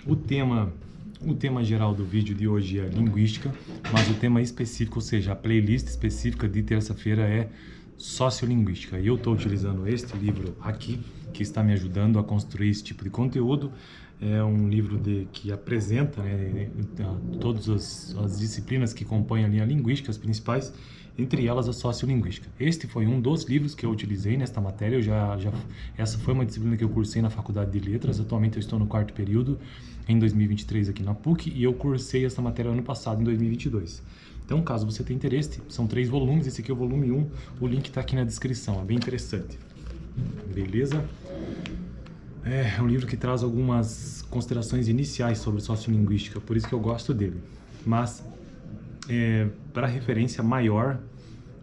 O tema geral do vídeo de hoje é linguística, mas o tema específico, ou seja, a playlist específica de terça-feira é sociolinguística. E eu estou utilizando este livro aqui, que está me ajudando a construir esse tipo de conteúdo. É um livro que apresenta, né, todas as disciplinas que compõem a linha linguística, as principais, entre elas a sociolinguística. Este foi um dos livros que eu utilizei nesta matéria. Essa foi uma disciplina que eu cursei na Faculdade de Letras. Atualmente eu estou no 4º período, em 2023 aqui na PUC, e eu cursei essa matéria ano passado, em 2022. Então, caso você tenha interesse, são 3 volumes, esse aqui é o volume 1, o link está aqui na descrição, é bem interessante. Beleza? É um livro que traz algumas considerações iniciais sobre sociolinguística, por isso que eu gosto dele. Mas, para referência maior,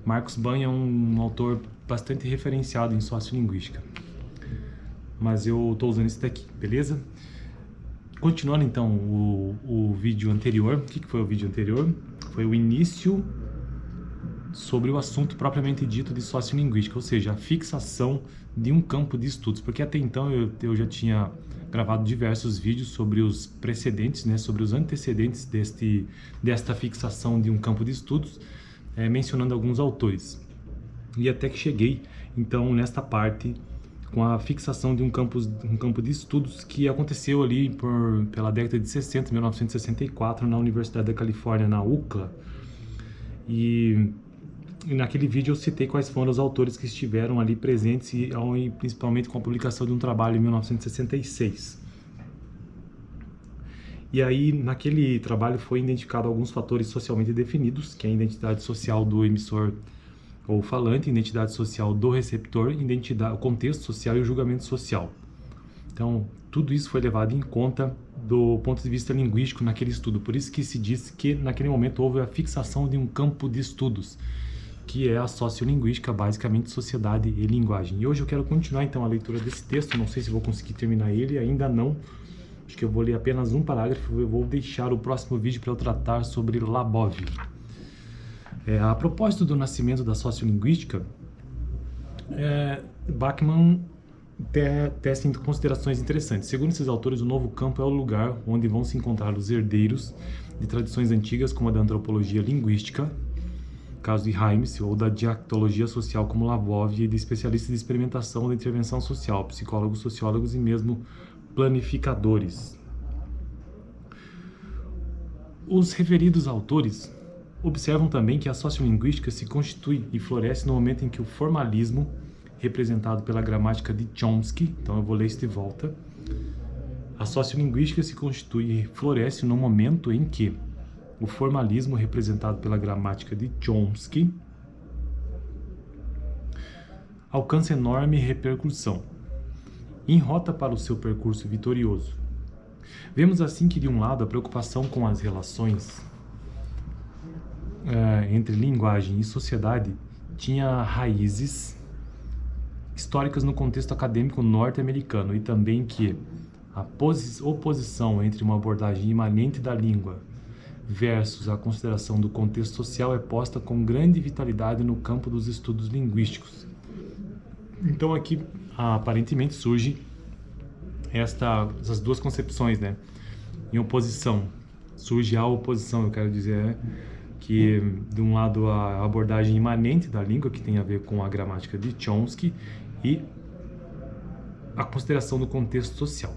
Marcos Banha é um autor bastante referenciado em sociolinguística. Mas eu estou usando esse daqui, beleza? Continuando então o vídeo anterior, o que foi o vídeo anterior? Foi o início sobre o assunto propriamente dito de sociolinguística, ou seja, a fixação de um campo de estudos, porque até então eu já tinha gravado diversos vídeos sobre os precedentes, né, sobre os antecedentes desta fixação de um campo de estudos, mencionando alguns autores. E até que cheguei, então, nesta parte, com a fixação de um campo de estudos que aconteceu ali pela década de 60, 1964, na Universidade da Califórnia, na UCLA. E naquele vídeo eu citei quais foram os autores que estiveram ali presentes, e principalmente com a publicação de um trabalho em 1966. E aí, naquele trabalho foi identificado alguns fatores socialmente definidos, que é a identidade social do emissor ou falante, identidade social do receptor, o contexto social e o julgamento social. Então, tudo isso foi levado em conta do ponto de vista linguístico naquele estudo. Por isso que se diz que naquele momento houve a fixação de um campo de estudos, que é a sociolinguística, basicamente sociedade e linguagem. E hoje eu quero continuar então a leitura desse texto, não sei se vou conseguir terminar ele, ainda não. Acho que eu vou ler apenas um parágrafo, eu vou deixar o próximo vídeo para eu tratar sobre Labov. A propósito do nascimento da sociolinguística, Bachmann tece em considerações interessantes. Segundo esses autores, o novo campo é o lugar onde vão se encontrar os herdeiros de tradições antigas, como a da antropologia linguística, caso de Heims, ou da dialectologia social, como Labov, e de especialistas de experimentação da intervenção social, psicólogos, sociólogos e mesmo planificadores. Os referidos autores observam também que a sociolinguística se constitui e floresce no momento em que o formalismo, representado pela gramática de Chomsky, então eu vou ler isso de volta, a sociolinguística se constitui e floresce no momento em que o formalismo, representado pela gramática de Chomsky, alcança enorme repercussão, em rota para o seu percurso vitorioso. Vemos assim que, de um lado, a preocupação com as relações entre linguagem e sociedade tinha raízes históricas no contexto acadêmico norte-americano, e também que a oposição entre uma abordagem imanente da língua versus a consideração do contexto social é posta com grande vitalidade no campo dos estudos linguísticos. Então aqui aparentemente surge essas duas concepções, né? Em oposição, surge a oposição, eu quero dizer, que de um lado a abordagem imanente da língua, que tem a ver com a gramática de Chomsky, e a consideração do contexto social,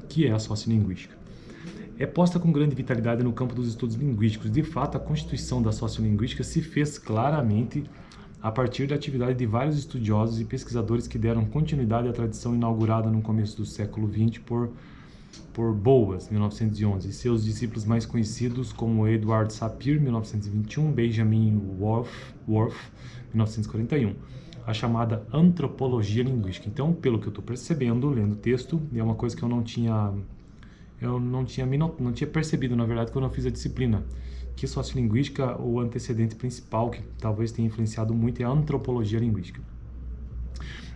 que é a sociolinguística. É posta com grande vitalidade no campo dos estudos linguísticos. De fato, a constituição da sociolinguística se fez claramente a partir da atividade de vários estudiosos e pesquisadores que deram continuidade à tradição inaugurada no começo do século XX por Boas, 1911, e seus discípulos mais conhecidos como Edward Sapir, 1921, Benjamin Worf, 1941, a chamada antropologia linguística. Então, pelo que eu estou percebendo, lendo o texto, é uma coisa que eu não tinha percebido, na verdade, quando eu fiz a disciplina, que sociolinguística, o antecedente principal, que talvez tenha influenciado muito, é a antropologia linguística.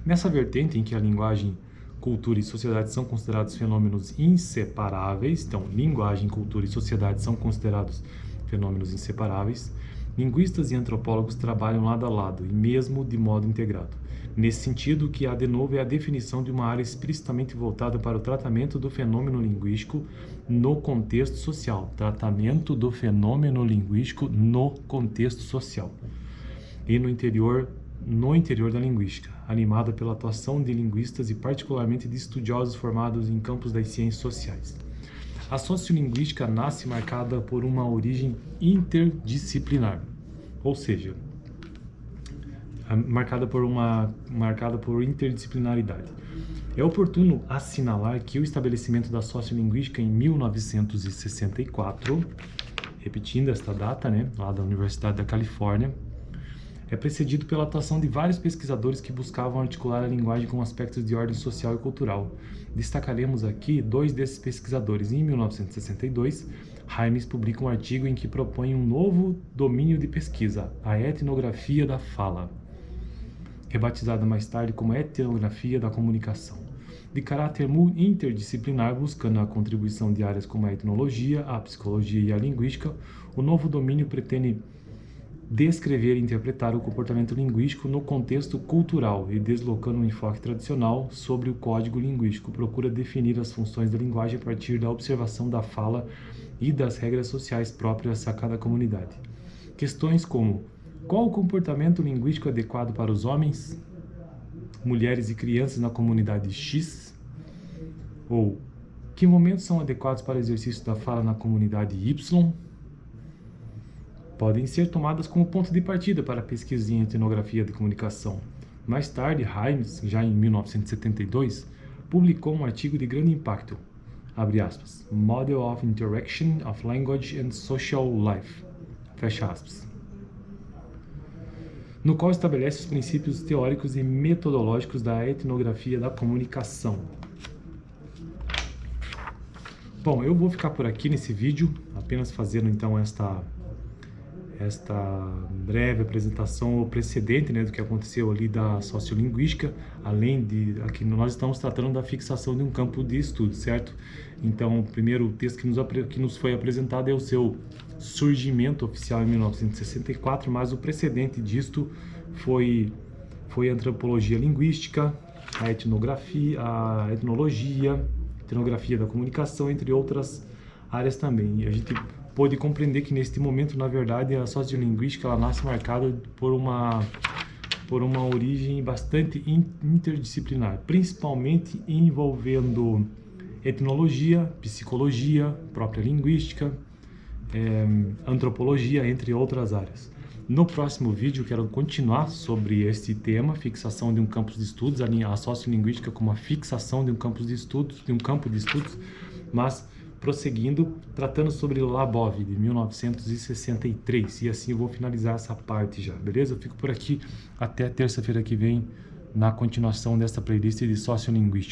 Nessa vertente em que a linguagem, cultura e sociedade são considerados fenômenos inseparáveis, então linguagem, cultura e sociedade são considerados fenômenos inseparáveis, linguistas e antropólogos trabalham lado a lado e mesmo de modo integrado. Nesse sentido, o que há de novo é a definição de uma área explicitamente voltada para o tratamento do fenômeno linguístico no contexto social. Tratamento do fenômeno linguístico no contexto social. E no interior da linguística, animada pela atuação de linguistas e particularmente de estudiosos formados em campos das ciências sociais. A sociolinguística nasce marcada por uma origem interdisciplinar, ou seja, marcada por interdisciplinaridade. É oportuno assinalar que o estabelecimento da sociolinguística em 1964, repetindo esta data, lá da Universidade da Califórnia, é precedido pela atuação de vários pesquisadores que buscavam articular a linguagem com aspectos de ordem social e cultural. Destacaremos aqui dois desses pesquisadores. Em 1962, Hymes publica um artigo em que propõe um novo domínio de pesquisa, a etnografia da fala, rebatizada mais tarde como etnografia da comunicação. De caráter interdisciplinar, buscando a contribuição de áreas como a etnologia, a psicologia e a linguística, o novo domínio pretende descrever e interpretar o comportamento linguístico no contexto cultural e, deslocando um enfoque tradicional sobre o código linguístico, procura definir as funções da linguagem a partir da observação da fala e das regras sociais próprias a cada comunidade. Questões como: qual o comportamento linguístico adequado para os homens, mulheres e crianças na comunidade X? Ou que momentos são adequados para o exercício da fala na comunidade Y? Podem ser tomadas como ponto de partida para a pesquisa em etnografia de comunicação. Mais tarde, Hymes, já em 1972, publicou um artigo de grande impacto, abre aspas, Model of Interaction of Language and Social Life, fecha aspas, no qual estabelece os princípios teóricos e metodológicos da etnografia da comunicação. Bom, eu vou ficar por aqui nesse vídeo, apenas fazendo então esta breve apresentação ou precedente, do que aconteceu ali da sociolinguística, além de, aqui nós estamos tratando da fixação de um campo de estudo, certo? Então, o primeiro texto que nos foi apresentado é o seu surgimento oficial em 1964, mas o precedente disto foi a antropologia linguística, a etnografia, a etnologia, etnografia da comunicação, entre outras áreas também. E a gente pôde compreender que neste momento, na verdade, a sociolinguística ela nasce marcada por uma origem bastante interdisciplinar, principalmente envolvendo etnologia, psicologia, própria linguística, antropologia, entre outras áreas. No próximo vídeo, quero continuar sobre este tema, fixação de um campo de estudos, a sociolinguística como a fixação de um campo de estudos, mas prosseguindo, tratando sobre Labov, de 1963, e assim eu vou finalizar essa parte já, beleza? Eu fico por aqui até terça-feira que vem, na continuação desta playlist de sociolinguística.